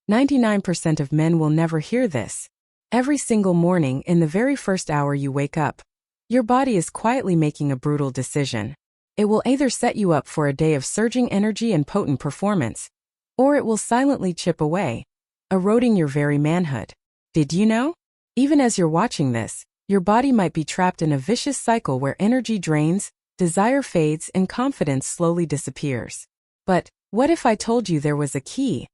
99% of men will never hear this. Every single morning, in the very first hour you wake up, your body is quietly making a brutal decision. It will either set you up for a day of surging energy and potent performance, or it will silently chip away, eroding your very manhood. Did you know? Even as you're watching this, your body might be trapped in a vicious cycle where energy drains, desire fades, and confidence slowly disappears. But what if I told you there was a key?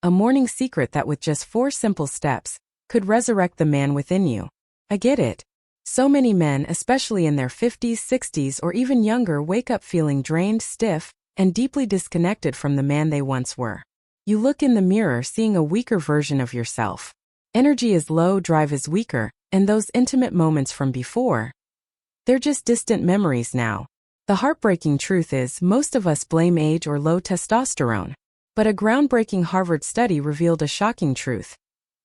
A morning secret that with just 4 simple steps could resurrect the man within you. I get it. So many men, especially in their 50s, 60s, or even younger, wake up feeling drained, stiff, and deeply disconnected from the man they once were. You look in the mirror seeing a weaker version of yourself. Energy is low, drive is weaker, and those intimate moments from before, they're just distant memories now. The heartbreaking truth is, most of us blame age or low testosterone. But a groundbreaking Harvard study revealed a shocking truth.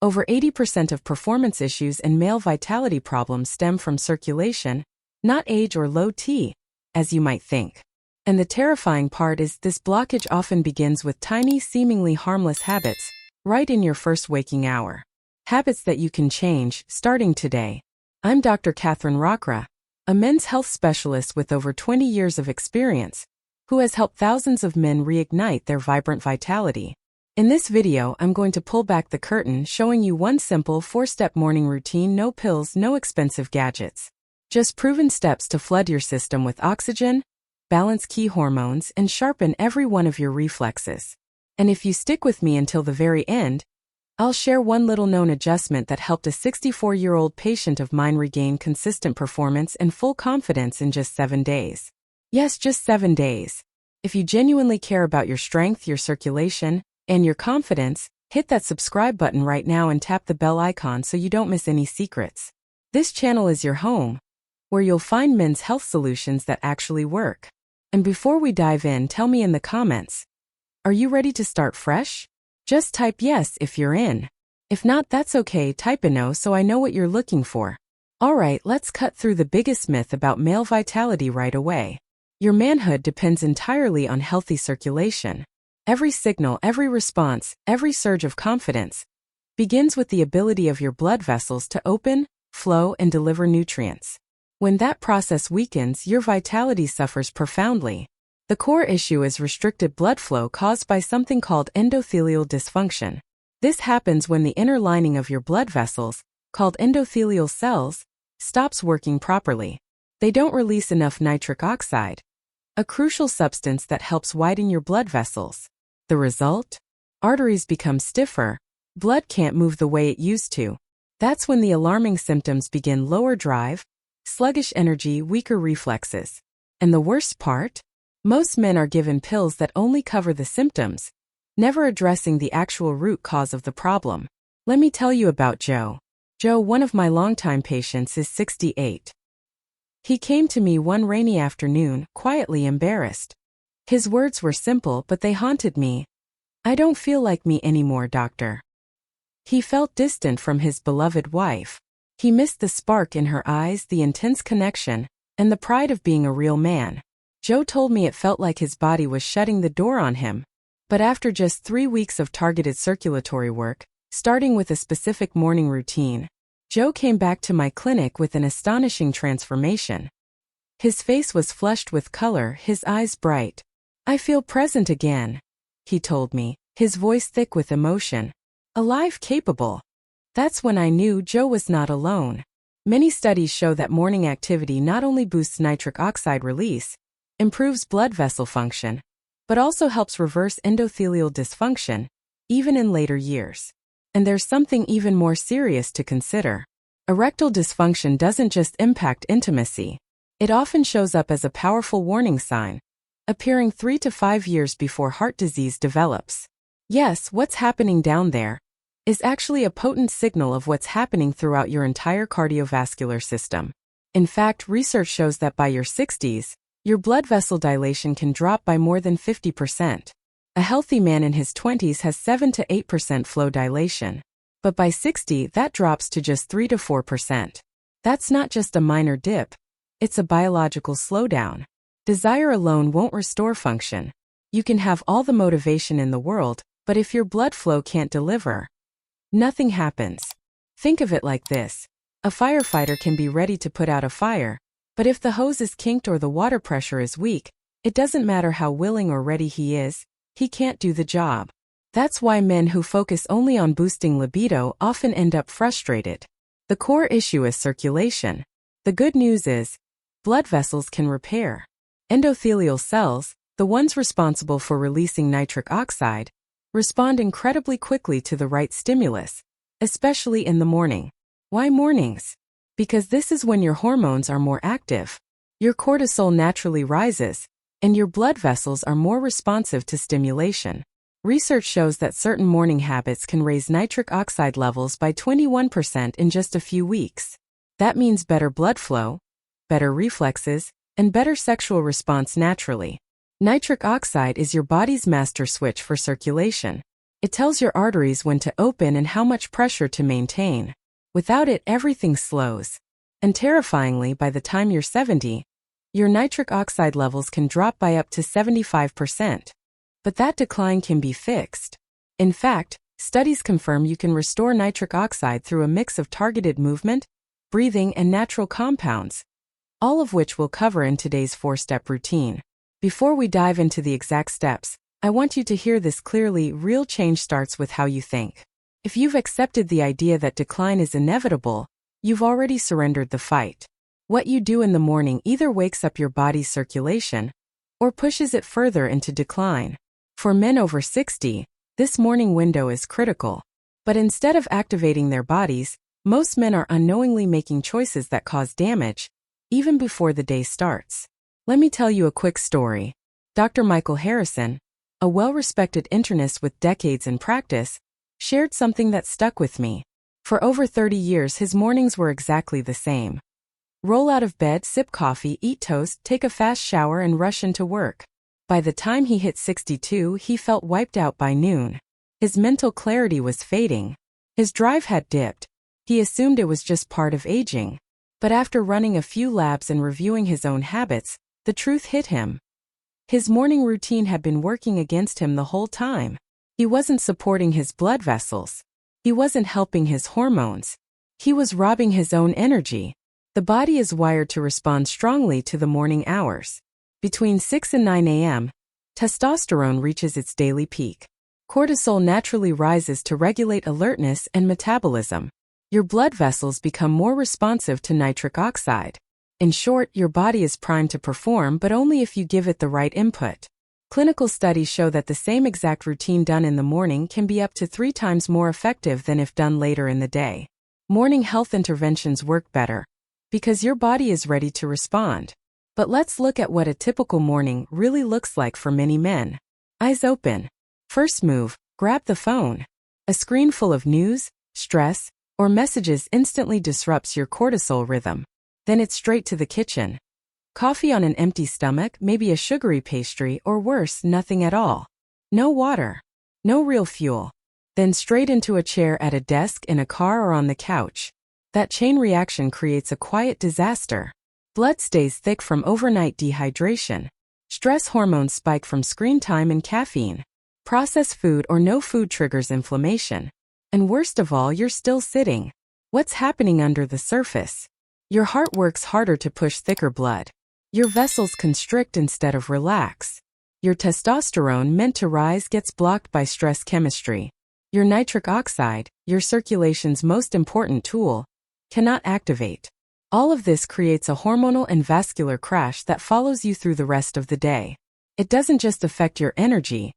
Over 80% of performance issues and male vitality problems stem from circulation, not age or low T, as you might think. And the terrifying part is this blockage often begins with tiny, seemingly harmless habits, right in your first waking hour. Habits that you can change, starting today. I'm Dr. Catherine Rockra, a men's health specialist with over 20 years of experience, who has helped thousands of men reignite their vibrant vitality. In this video, I'm going to pull back the curtain, showing you one simple 4-step morning routine, no pills, no expensive gadgets. Just proven steps to flood your system with oxygen, balance key hormones, and sharpen every one of your reflexes. And if you stick with me until the very end, I'll share one little-known adjustment that helped a 64-year-old patient of mine regain consistent performance and full confidence in just 7 days. Yes, just 7 days. If you genuinely care about your strength, your circulation, and your confidence, hit that subscribe button right now and tap the bell icon so you don't miss any secrets. This channel is your home, where you'll find men's health solutions that actually work. And before we dive in, tell me in the comments, are you ready to start fresh? Just type yes if you're in. If not, that's okay, type a no so I know what you're looking for. Alright, let's cut through the biggest myth about male vitality right away. Your manhood depends entirely on healthy circulation. Every signal, every response, every surge of confidence begins with the ability of your blood vessels to open, flow, and deliver nutrients. When that process weakens, your vitality suffers profoundly. The core issue is restricted blood flow caused by something called endothelial dysfunction. This happens when the inner lining of your blood vessels, called endothelial cells, stops working properly. They don't release enough nitric oxide, a crucial substance that helps widen your blood vessels. The result? Arteries become stiffer, blood can't move the way it used to. That's when the alarming symptoms begin: lower drive, sluggish energy, weaker reflexes. And the worst part? Most men are given pills that only cover the symptoms, never addressing the actual root cause of the problem. Let me tell you about Joe. Joe, one of my longtime patients, is 68. He came to me one rainy afternoon, quietly embarrassed. His words were simple, but they haunted me. "I don't feel like me anymore, doctor." He felt distant from his beloved wife. He missed the spark in her eyes, the intense connection, and the pride of being a real man. Joe told me it felt like his body was shutting the door on him. But after just 3 weeks of targeted circulatory work, starting with a specific morning routine, Joe came back to my clinic with an astonishing transformation. His face was flushed with color, his eyes bright. "I feel present again," he told me, his voice thick with emotion. "Alive, capable." That's when I knew Joe was not alone. Many studies show that morning activity not only boosts nitric oxide release, improves blood vessel function, but also helps reverse endothelial dysfunction, even in later years. And there's something even more serious to consider. Erectile dysfunction doesn't just impact intimacy. It often shows up as a powerful warning sign, appearing 3 to 5 years before heart disease develops. Yes, what's happening down there is actually a potent signal of what's happening throughout your entire cardiovascular system. In fact, research shows that by your 60s, your blood vessel dilation can drop by more than 50%. A healthy man in his 20s has 7 to 8% flow dilation. But by 60, that drops to just 3 to 4%. That's not just a minor dip. It's a biological slowdown. Desire alone won't restore function. You can have all the motivation in the world, But if your blood flow can't deliver, nothing happens. Think of it like this. A firefighter can be ready to put out a fire, but if the hose is kinked or the water pressure is weak, it doesn't matter how willing or ready he is, he can't do the job. That's why men who focus only on boosting libido often end up frustrated. The core issue is circulation. The good news is, blood vessels can repair. Endothelial cells, the ones responsible for releasing nitric oxide, respond incredibly quickly to the right stimulus, especially in the morning. Why mornings? Because this is when your hormones are more active. Your cortisol naturally rises, and your blood vessels are more responsive to stimulation. Research shows that certain morning habits can raise nitric oxide levels by 21% in just a few weeks. That means better blood flow, better reflexes, and better sexual response naturally. Nitric oxide is your body's master switch for circulation. It tells your arteries when to open and how much pressure to maintain. Without it, everything slows. And terrifyingly, by the time you're 70, your nitric oxide levels can drop by up to 75%. But that decline can be fixed. In fact, studies confirm you can restore nitric oxide through a mix of targeted movement, breathing, and natural compounds, all of which we'll cover in today's 4-step routine. Before we dive into the exact steps, I want you to hear this clearly. Real change starts with how you think. If you've accepted the idea that decline is inevitable, you've already surrendered the fight. What you do in the morning either wakes up your body's circulation or pushes it further into decline. For men over 60, this morning window is critical. But instead of activating their bodies, most men are unknowingly making choices that cause damage, even before the day starts. Let me tell you a quick story. Dr. Michael Harrison, a well-respected internist with decades in practice, shared something that stuck with me. For over 30 years, his mornings were exactly the same. Roll out of bed, sip coffee, eat toast, take a fast shower, and rush into work. By the time he hit 62, he felt wiped out by noon. His mental clarity was fading. His drive had dipped. He assumed it was just part of aging. But after running a few laps and reviewing his own habits, the truth hit him. His morning routine had been working against him the whole time. He wasn't supporting his blood vessels. He wasn't helping his hormones. He was robbing his own energy. The body is wired to respond strongly to the morning hours. Between 6 and 9 a.m., testosterone reaches its daily peak. Cortisol naturally rises to regulate alertness and metabolism. Your blood vessels become more responsive to nitric oxide. In short, your body is primed to perform, but only if you give it the right input. Clinical studies show that the same exact routine done in the morning can be up to 3 times more effective than if done later in the day. Morning health interventions work better because your body is ready to respond. But let's look at what a typical morning really looks like for many men. Eyes open. First move, grab the phone. A screen full of news, stress, or messages instantly disrupts your cortisol rhythm. Then it's straight to the kitchen. Coffee on an empty stomach, maybe a sugary pastry, or worse, nothing at all. No water. No real fuel. Then straight into a chair at a desk, in a car, or on the couch. That chain reaction creates a quiet disaster. Blood stays thick from overnight dehydration. Stress hormones spike from screen time and caffeine. Processed food or no food triggers inflammation. And worst of all, you're still sitting. What's happening under the surface? Your heart works harder to push thicker blood. Your vessels constrict instead of relax. Your testosterone, meant to rise, gets blocked by stress chemistry. Your nitric oxide, your circulation's most important tool, cannot activate. All of this creates a hormonal and vascular crash that follows you through the rest of the day. It doesn't just affect your energy,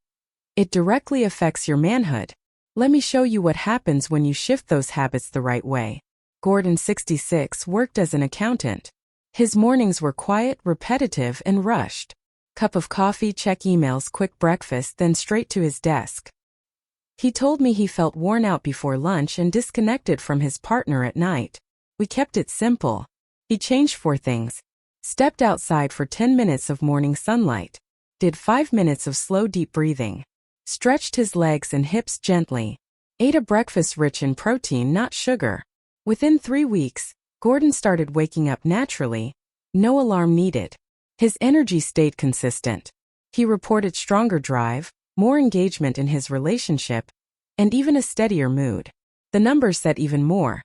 it directly affects your manhood. Let me show you what happens when you shift those habits the right way. Gordon, 66, worked as an accountant. His mornings were quiet, repetitive, and rushed. Cup of coffee, check emails, quick breakfast, then straight to his desk. He told me he felt worn out before lunch and disconnected from his partner at night. We kept it simple. He changed 4 things. Stepped outside for 10 minutes of morning sunlight. Did 5 minutes of slow deep breathing. Stretched his legs and hips gently. Ate a breakfast rich in protein, not sugar. Within 3 weeks, Gordon started waking up naturally. No alarm needed. His energy stayed consistent. He reported stronger drive, more engagement in his relationship, and even a steadier mood. The numbers said even more.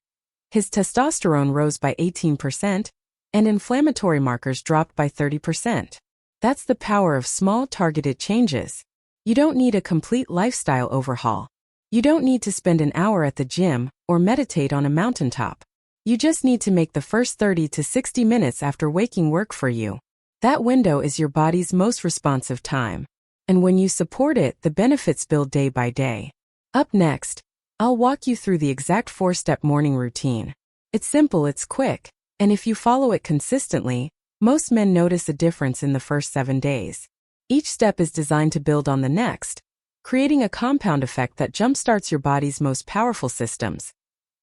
His testosterone rose by 18%, and inflammatory markers dropped by 30%. That's the power of small, targeted changes. You don't need a complete lifestyle overhaul. You don't need to spend an hour at the gym or meditate on a mountaintop. You just need to make the first 30 to 60 minutes after waking work for you. That window is your body's most responsive time. And when you support it, the benefits build day by day. Up next, I'll walk you through the exact 4-step morning routine. It's simple, it's quick, and if you follow it consistently, most men notice a difference in the first 7 days. Each step is designed to build on the next, creating a compound effect that jumpstarts your body's most powerful systems: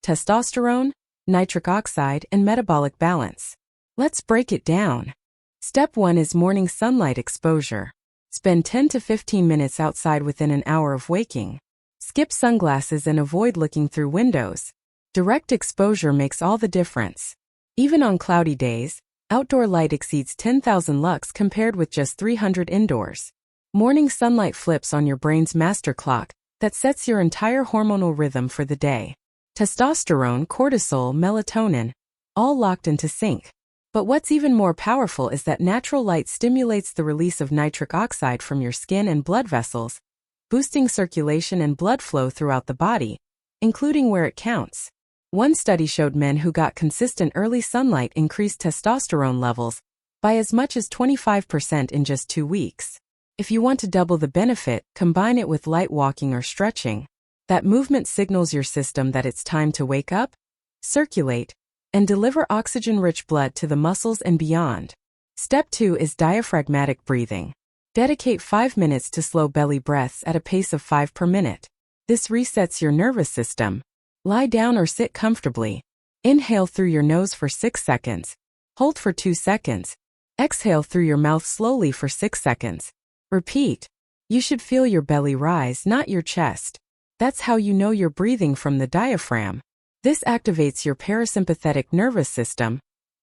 testosterone, nitric oxide, and metabolic balance. Let's break it down. Step 1 is morning sunlight exposure. Spend 10 to 15 minutes outside within an hour of waking. Skip sunglasses and avoid looking through windows. Direct exposure makes all the difference. Even on cloudy days, outdoor light exceeds 10,000 lux compared with just 300 indoors. Morning sunlight flips on your brain's master clock that sets your entire hormonal rhythm for the day. Testosterone, cortisol, melatonin, all locked into sync. But what's even more powerful is that natural light stimulates the release of nitric oxide from your skin and blood vessels, boosting circulation and blood flow throughout the body, including where it counts. One study showed men who got consistent early sunlight increased testosterone levels by as much as 25% in just 2 weeks. If you want to double the benefit, combine it with light walking or stretching. That movement signals your system that it's time to wake up, circulate, and deliver oxygen-rich blood to the muscles and beyond. Step 2 is diaphragmatic breathing. Dedicate 5 minutes to slow belly breaths at a pace of 5 per minute. This resets your nervous system. Lie down or sit comfortably. Inhale through your nose for 6 seconds. Hold for 2 seconds. Exhale through your mouth slowly for 6 seconds. Repeat. You should feel your belly rise, not your chest. That's how you know you're breathing from the diaphragm. This activates your parasympathetic nervous system,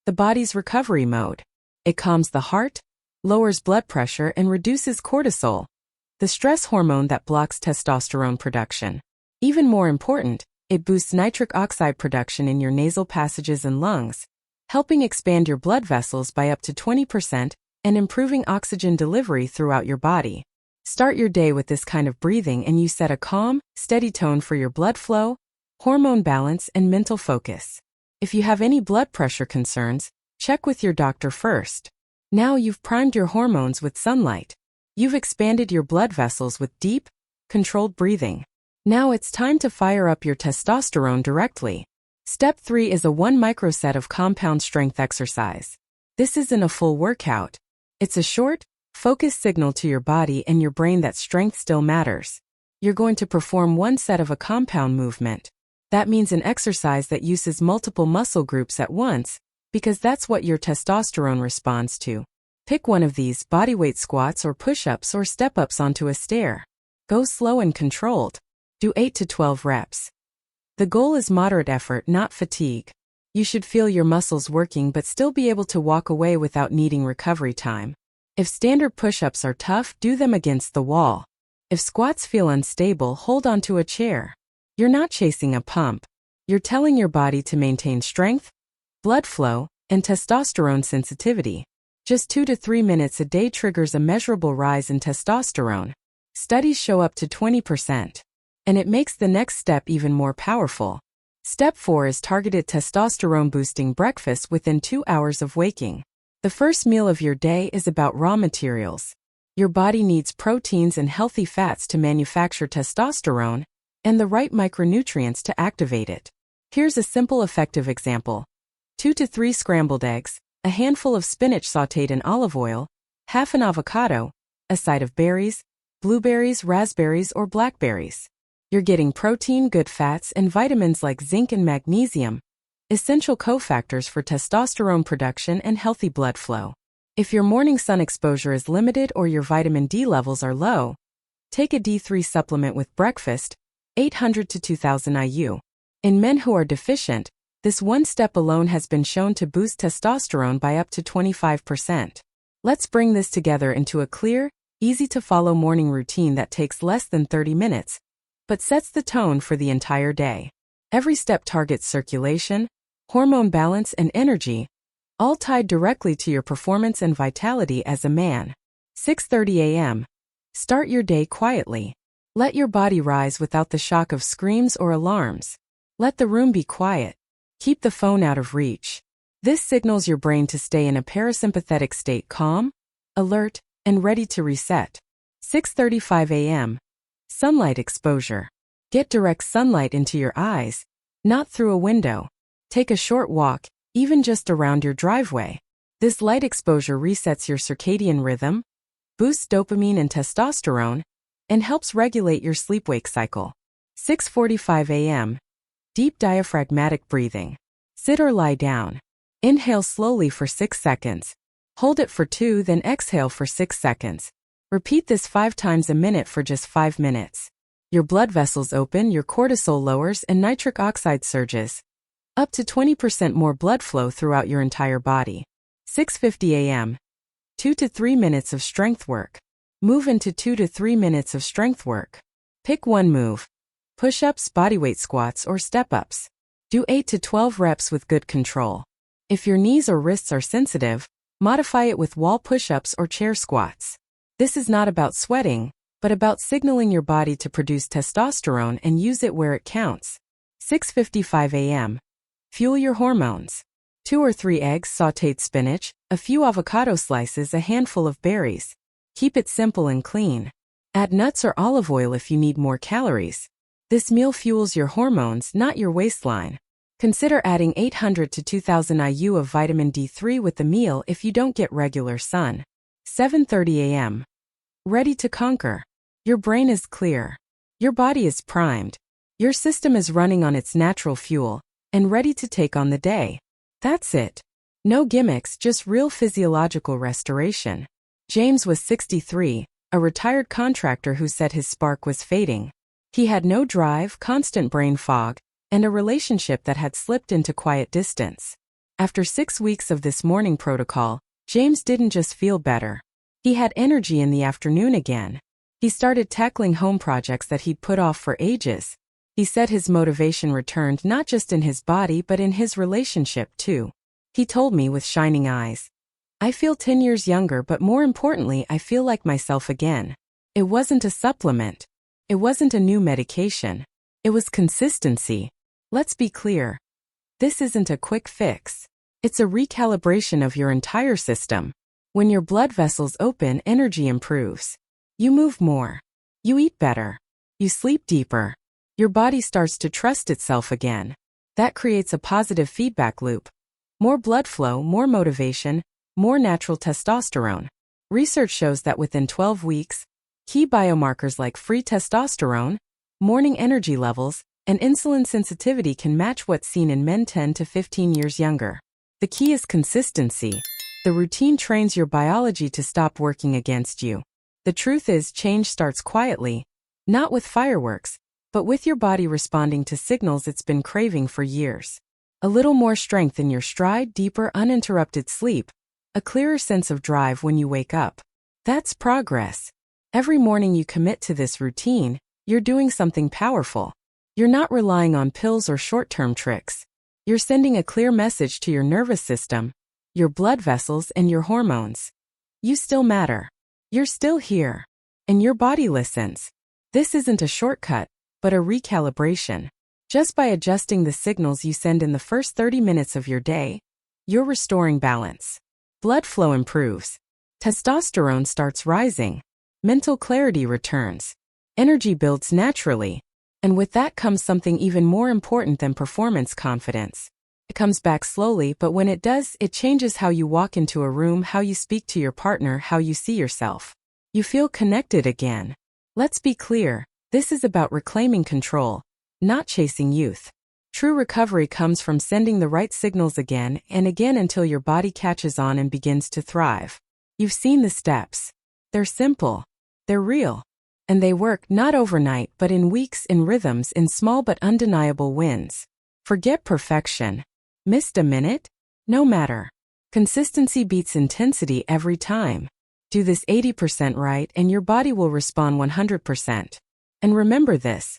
the body's recovery mode. It calms the heart, lowers blood pressure, and reduces cortisol, the stress hormone that blocks testosterone production. Even more important, it boosts nitric oxide production in your nasal passages and lungs, helping expand your blood vessels by up to 20% and improving oxygen delivery throughout your body. Start your day with this kind of breathing and you set a calm, steady tone for your blood flow, hormone balance, and mental focus. If you have any blood pressure concerns, check with your doctor first. Now you've primed your hormones with sunlight. You've expanded your blood vessels with deep, controlled breathing. Now it's time to fire up your testosterone directly. Step 3 is a 1 microset of compound strength exercise. This isn't a full workout. It's a short, focused signal to your body and your brain that strength still matters. You're going to perform 1 set of a compound movement. That means an exercise that uses multiple muscle groups at once, because that's what your testosterone responds to. Pick one of these: bodyweight squats or push-ups or step-ups onto a stair. Go slow and controlled. Do 8 to 12 reps. The goal is moderate effort, not fatigue. You should feel your muscles working but still be able to walk away without needing recovery time. If standard push-ups are tough, do them against the wall. If squats feel unstable, hold onto a chair. You're not chasing a pump. You're telling your body to maintain strength, blood flow, and testosterone sensitivity. Just 2 to 3 minutes a day triggers a measurable rise in testosterone. Studies show up to 20%. And it makes the next step even more powerful. Step 4 is targeted testosterone-boosting breakfast within 2 hours of waking. The first meal of your day is about raw materials. Your body needs proteins and healthy fats to manufacture testosterone, and the right micronutrients to activate it. Here's a simple, effective example. 2 to 3 scrambled eggs, a handful of spinach sautéed in olive oil, half an avocado, a side of berries, blueberries, raspberries, or blackberries. You're getting protein, good fats, and vitamins like zinc and magnesium, essential cofactors for testosterone production and healthy blood flow. If your morning sun exposure is limited or your vitamin D levels are low, take a D3 supplement with breakfast, 800 to 2000 IU. In men who are deficient, this 1 step alone has been shown to boost testosterone by up to 25%. Let's bring this together into a clear, easy-to-follow morning routine that takes less than 30 minutes, but sets the tone for the entire day. Every step targets circulation, hormone balance, and energy, all tied directly to your performance and vitality as a man. 6:30 a.m. Start your day quietly. Let your body rise without the shock of screams or alarms. Let the room be quiet. Keep the phone out of reach. This signals your brain to stay in a parasympathetic state, calm, alert, and ready to reset. 6:35 a.m. Sunlight exposure. Get direct sunlight into your eyes, not through a window. Take a short walk, even just around your driveway. This light exposure resets your circadian rhythm, boosts dopamine and testosterone, and helps regulate your sleep-wake cycle. 6:45 a.m. Deep diaphragmatic breathing. Sit or lie down. Inhale slowly for 6 seconds. Hold it for 2, then exhale for 6 seconds. Repeat this 5 times a minute for just 5 minutes. Your blood vessels open, your cortisol lowers, and nitric oxide surges. Up to 20% more blood flow throughout your entire body. 6:50 a.m. 2 to 3 minutes of strength work. Move into 2 to 3 minutes of strength work. Pick one move. Push-ups, bodyweight squats, or step-ups. Do 8 to 12 reps with good control. If your knees or wrists are sensitive, modify it with wall push-ups or chair squats. This is not about sweating, but about signaling your body to produce testosterone and use it where it counts. 6:55 a.m. Fuel your hormones. 2 or 3 eggs, sautéed spinach, a few avocado slices, a handful of berries. Keep it simple and clean. Add nuts or olive oil if you need more calories. This meal fuels your hormones, not your waistline. Consider adding 800 to 2000 IU of vitamin D3 with the meal if you don't get regular sun. 7:30 a.m. Ready to conquer. Your brain is clear. Your body is primed. Your system is running on its natural fuel and ready to take on the day. That's it. No gimmicks, just real physiological restoration. James was 63, a retired contractor who said his spark was fading. He had no drive, constant brain fog, and a relationship that had slipped into quiet distance. After 6 weeks of this morning protocol, James didn't just feel better. He had energy in the afternoon again. He started tackling home projects that he'd put off for ages. He said his motivation returned not just in his body but in his relationship too. He told me with shining eyes, "I feel 10 years younger, but more importantly, I feel like myself again." It wasn't a supplement. It wasn't a new medication. It was consistency. Let's be clear. This isn't a quick fix. It's a recalibration of your entire system. When your blood vessels open, energy improves. You move more. You eat better. You sleep deeper. Your body starts to trust itself again. That creates a positive feedback loop. More blood flow, more motivation, more natural testosterone. Research shows that within 12 weeks, key biomarkers like free testosterone, morning energy levels, and insulin sensitivity can match what's seen in men 10 to 15 years younger. The key is consistency. The routine trains your biology to stop working against you. The truth is, change starts quietly, not with fireworks, but with your body responding to signals it's been craving for years. A little more strength in your stride, deeper, uninterrupted sleep, a clearer sense of drive when you wake up. That's progress. Every morning you commit to this routine, you're doing something powerful. You're not relying on pills or short-term tricks. You're sending a clear message to your nervous system, your blood vessels, and your hormones. You still matter. You're still here. And your body listens. This isn't a shortcut, but a recalibration. Just by adjusting the signals you send in the first 30 minutes of your day, you're restoring balance. Blood flow improves. Testosterone starts rising. Mental clarity returns. Energy builds naturally. And with that comes something even more important than performance confidence. It comes back slowly, but when it does, it changes how you walk into a room, how you speak to your partner, how you see yourself. You feel connected again. Let's be clear, this is about reclaiming control, not chasing youth. True recovery comes from sending the right signals again and again until your body catches on and begins to thrive. You've seen the steps. They're simple. They're real. And they work not overnight but in weeks, in rhythms, in small but undeniable wins. Forget perfection. Missed a minute? No matter. Consistency beats intensity every time. Do this 80% right and your body will respond 100%. And remember this: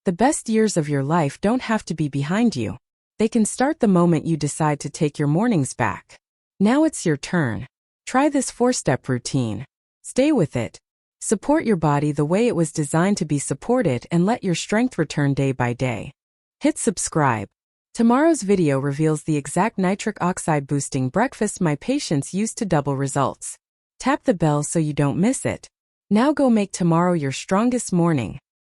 the best years of your life don't have to be behind you. They can start the moment you decide to take your mornings back. Now it's your turn. Try this 4-step routine. Stay with it. Support your body the way it was designed to be supported and let your strength return day by day. Hit subscribe. Tomorrow's video reveals the exact nitric oxide boosting breakfast my patients used to double results. Tap the bell so you don't miss it. Now go make tomorrow your strongest morning.